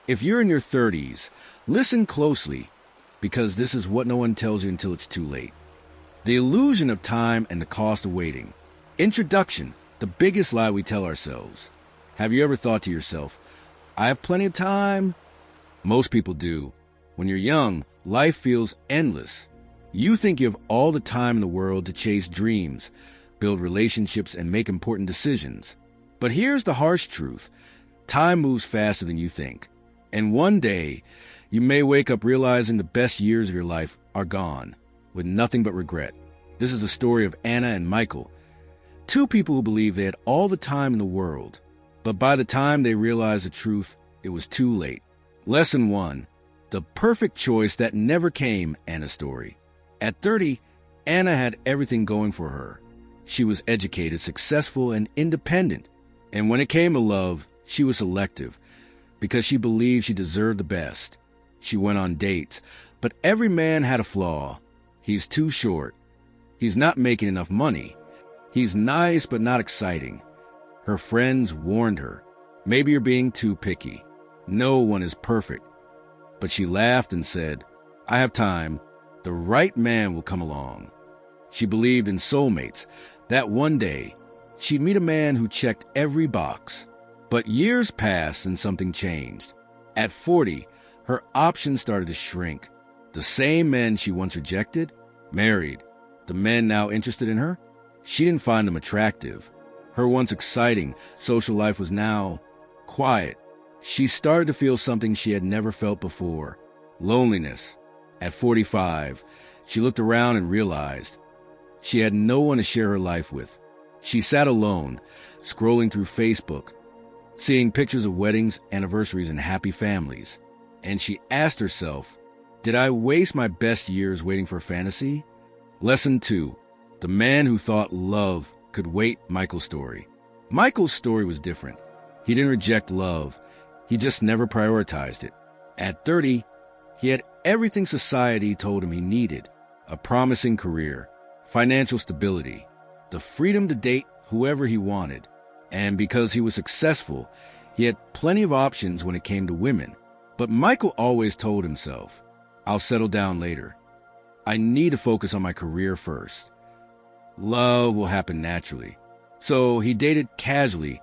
If you're in your 30s, listen closely, because this is what no one tells you until it's too late. The illusion of time and the cost of waiting. Introduction, the biggest lie we tell ourselves. Have you ever thought to yourself, I have plenty of time? Most people do. When you're young, life feels endless. You think you have all the time in the world to chase dreams, build relationships, and make important decisions. But here's the harsh truth. Time moves faster than you think. And one day, you may wake up realizing the best years of your life are gone, with nothing but regret. This is the story of Anna and Michael, two people who believed they had all the time in the world. But by the time they realized the truth, it was too late. Lesson 1. The perfect choice that never came, Anna's story. At 30, Anna had everything going for her. She was educated, successful, and independent. And when it came to love, she was selective, because she believed she deserved the best. She went on dates, but every man had a flaw. He's too short. He's not making enough money. He's nice but not exciting. Her friends warned her, maybe you're being too picky. No one is perfect. But she laughed and said, I have time. The right man will come along. She believed in soulmates, that one day she'd meet a man who checked every box. But years passed and something changed. At 40, her options started to shrink. The same men she once rejected, married. The men now interested in her, she didn't find them attractive. Her once exciting social life was now quiet. She started to feel something she had never felt before, loneliness. At 45, she looked around and realized she had no one to share her life with. She sat alone, scrolling through Facebook, seeing pictures of weddings, anniversaries, and happy families. And she asked herself, did I waste my best years waiting for fantasy? Lesson 2. The man who thought love could wait. Michael's story. Michael's story was different. He didn't reject love. He just never prioritized it. At 30, he had everything society told him he needed: a promising career, financial stability, the freedom to date whoever he wanted. And because he was successful, he had plenty of options when it came to women. But Michael always told himself, I'll settle down later. I need to focus on my career first. Love will happen naturally. So he dated casually,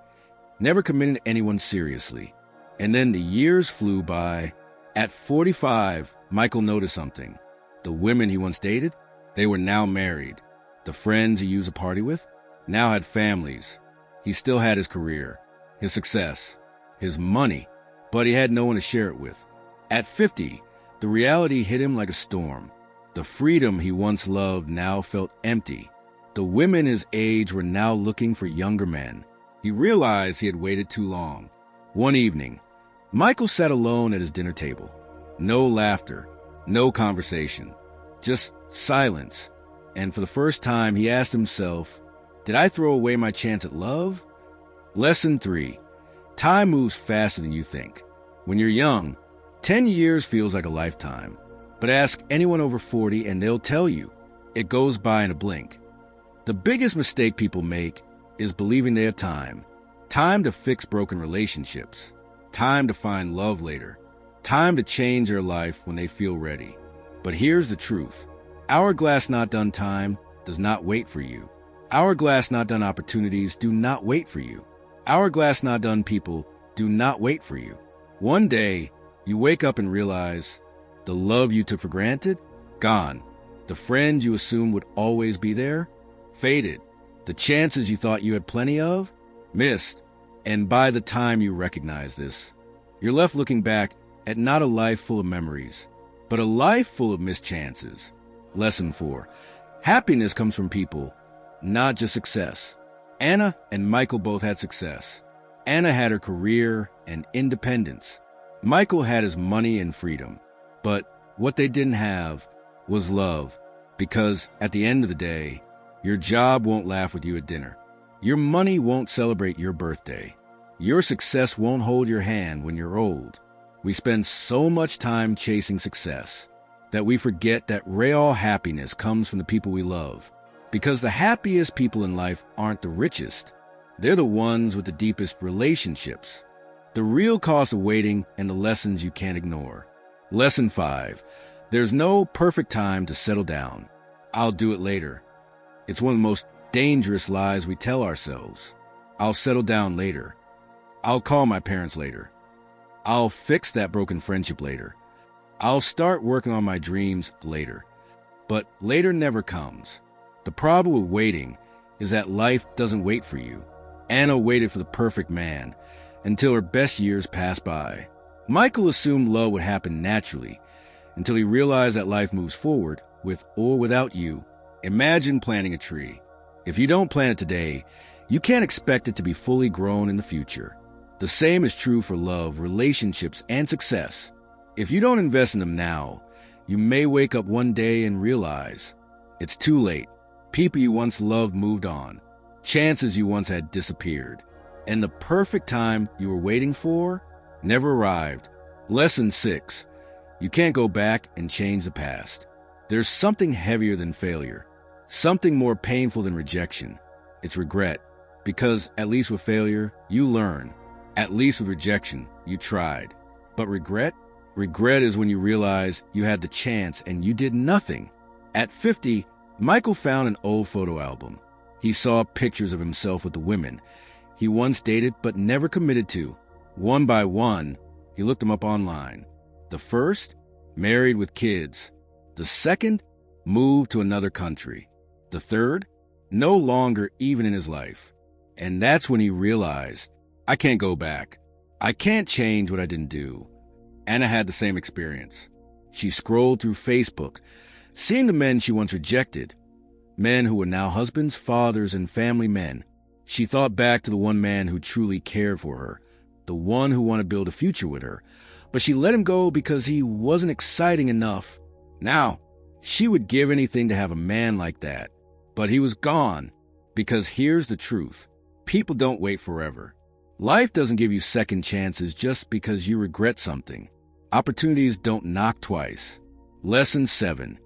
never committed to anyone seriously. And then the years flew by. At 45, Michael noticed something. The women he once dated, they were now married. The friends he used to party with now had families. He still had his career, his success, his money, but he had no one to share it with. At 50, the reality hit him like a storm. The freedom he once loved now felt empty. The women his age were now looking for younger men. He realized he had waited too long. One evening, Michael sat alone at his dinner table. No laughter, no conversation, just silence. And for the first time, he asked himself, did I throw away my chance at love? Lesson 3. Time moves faster than you think. When you're young, 10 years feels like a lifetime. But ask anyone over 40 and they'll tell you, it goes by in a blink. The biggest mistake people make is believing they have time. Time to fix broken relationships. Time to find love later. Time to change their life when they feel ready. But here's the truth. Hourglass not done time does not wait for you. Hourglass not done opportunities do not wait for you. Hourglass not done people do not wait for you. One day, you wake up and realize the love you took for granted, gone. The friends you assumed would always be there, faded. The chances you thought you had plenty of, missed. And by the time you recognize this, you're left looking back at not a life full of memories, but a life full of missed chances. Lesson 4. Happiness comes from people, not just success. Anna and Michael both had success. Anna had her career and independence. Michael had his money and freedom. But what they didn't have was love, because at the end of the day, your job won't laugh with you at dinner. Your money won't celebrate your birthday. Your success won't hold your hand when you're old. We spend so much time chasing success that we forget that real happiness comes from the people we love. Because the happiest people in life aren't the richest. They're the ones with the deepest relationships. The real cost of waiting and the lessons you can't ignore. Lesson 5. There's no perfect time to settle down. I'll do it later. It's one of the most dangerous lies we tell ourselves. I'll settle down later. I'll call my parents later. I'll fix that broken friendship later. I'll start working on my dreams later. But later never comes. The problem with waiting is that life doesn't wait for you. Anna waited for the perfect man until her best years passed by. Michael assumed love would happen naturally until he realized that life moves forward with or without you. Imagine planting a tree. If you don't plant it today, you can't expect it to be fully grown in the future. The same is true for love, relationships, and success. If you don't invest in them now, you may wake up one day and realize it's too late. People you once loved moved on. Chances you once had disappeared. And the perfect time you were waiting for never arrived. Lesson 6. You can't go back and change the past. There's something heavier than failure. Something more painful than rejection. It's regret. Because at least with failure, you learn. At least with rejection, you tried. But regret? Regret is when you realize you had the chance and you did nothing. At 50, Michael found an old photo album. He saw pictures of himself with the women he once dated but never committed to. One by one, he looked them up online. The first, married with kids. The second, moved to another country. The third, no longer even in his life. And that's when he realized, I can't go back. I can't change what I didn't do. Anna had the same experience. She scrolled through Facebook, seeing the men she once rejected. Men who were now husbands, fathers, and family men. She thought back to the one man who truly cared for her, the one who wanted to build a future with her, but she let him go because he wasn't exciting enough. Now, she would give anything to have a man like that, but he was gone. Because here's the truth. People don't wait forever. Life doesn't give you second chances just because you regret something. Opportunities don't knock twice. Lesson 7.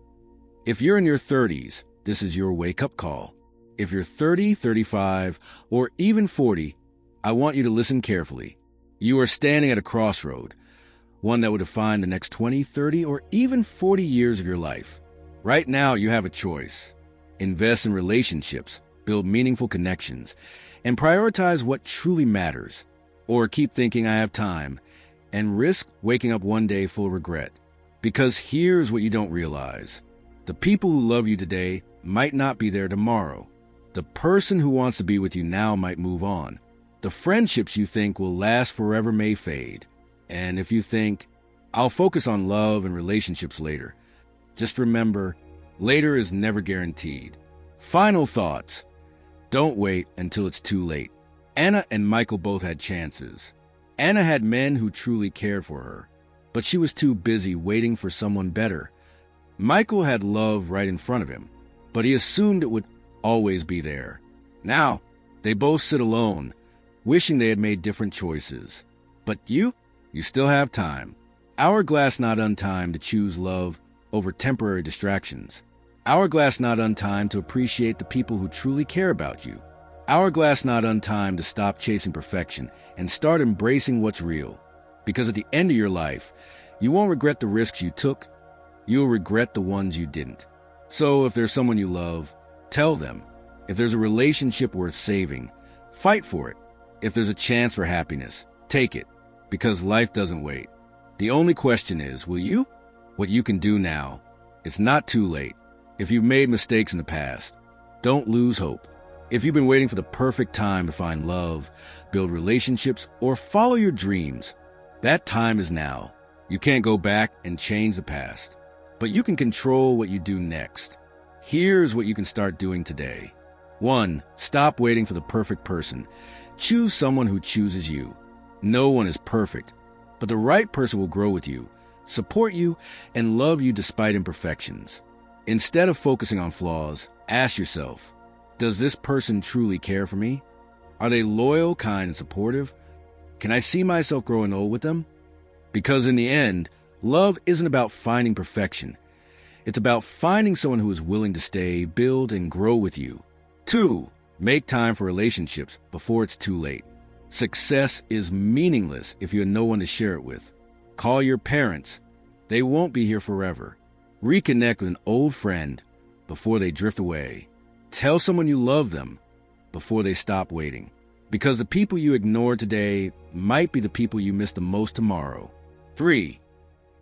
If you're in your 30s, this is your wake-up call. If you're 30, 35, or even 40, I want you to listen carefully. You are standing at a crossroad, one that will define the next 20, 30, or even 40 years of your life. Right now, you have a choice. Invest in relationships, build meaningful connections, and prioritize what truly matters. Or keep thinking I have time and risk waking up one day full of regret. Because here's what you don't realize. The people who love you today might not be there tomorrow. The person who wants to be with you now might move on. The friendships you think will last forever may fade. And if you think, I'll focus on love and relationships later, just remember, later is never guaranteed. Final thoughts. Don't wait until it's too late. Anna and Michael both had chances. Anna had men who truly cared for her, but she was too busy waiting for someone better. Michael had love right in front of him, but he assumed it would always be there. Now, they both sit alone, wishing they had made different choices. But you still have time. Hourglass not untime to choose love over temporary distractions. Hourglass not untime to appreciate the people who truly care about you. Hourglass not untime to stop chasing perfection and start embracing what's real. Because at the end of your life, you won't regret the risks you took. You'll regret the ones you didn't. So if there's someone you love, tell them. If there's a relationship worth saving, fight for it. If there's a chance for happiness, take it. Because life doesn't wait. The only question is, will you? What you can do now. It's not too late. If you've made mistakes in the past, don't lose hope. If you've been waiting for the perfect time to find love, build relationships, or follow your dreams, that time is now. You can't go back and change the past, but you can control what you do next. Here's what you can start doing today. 1. Stop waiting for the perfect person. Choose someone who chooses you. No one is perfect, but the right person will grow with you, support you, and love you despite imperfections. Instead of focusing on flaws, ask yourself, does this person truly care for me? Are they loyal, kind, and supportive? Can I see myself growing old with them? Because in the end, love isn't about finding perfection. It's about finding someone who is willing to stay, build, and grow with you. 2. Make time for relationships before it's too late. Success is meaningless if you have no one to share it with. Call your parents. They won't be here forever. Reconnect with an old friend before they drift away. Tell someone you love them before they stop waiting. Because the people you ignore today might be the people you miss the most tomorrow. 3.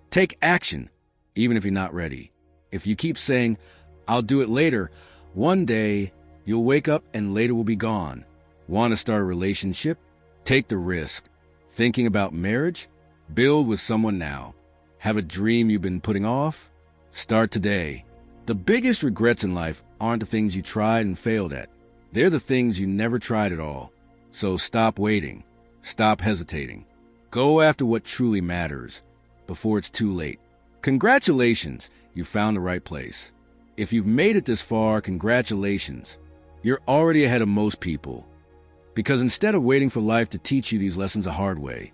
Take action, even if you're not ready. If you keep saying, "I'll do it later," one day you'll wake up and later will be gone. Want to start a relationship? Take the risk. Thinking about marriage? Build with someone now. Have a dream you've been putting off? Start today. The biggest regrets in life aren't the things you tried and failed at. They're the things you never tried at all. So stop waiting. Stop hesitating. Go after what truly matters before it's too late. Congratulations, you found the right place. If you've made it this far, congratulations. You're already ahead of most people. Because instead of waiting for life to teach you these lessons the hard way,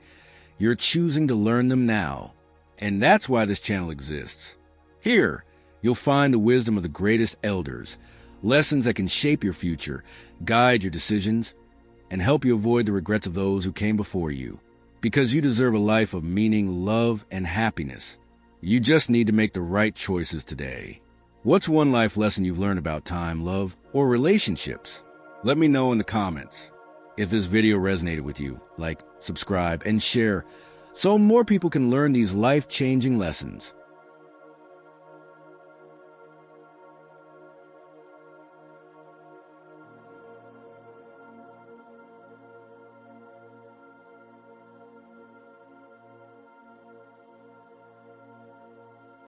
you're choosing to learn them now. And that's why this channel exists. Here, you'll find the wisdom of the greatest elders, lessons that can shape your future, guide your decisions, and help you avoid the regrets of those who came before you. Because you deserve a life of meaning, love, and happiness. You just need to make the right choices today. What's one life lesson you've learned about time, love, or relationships? Let me know in the comments. If this video resonated with you, like, subscribe, and share so more people can learn these life-changing lessons.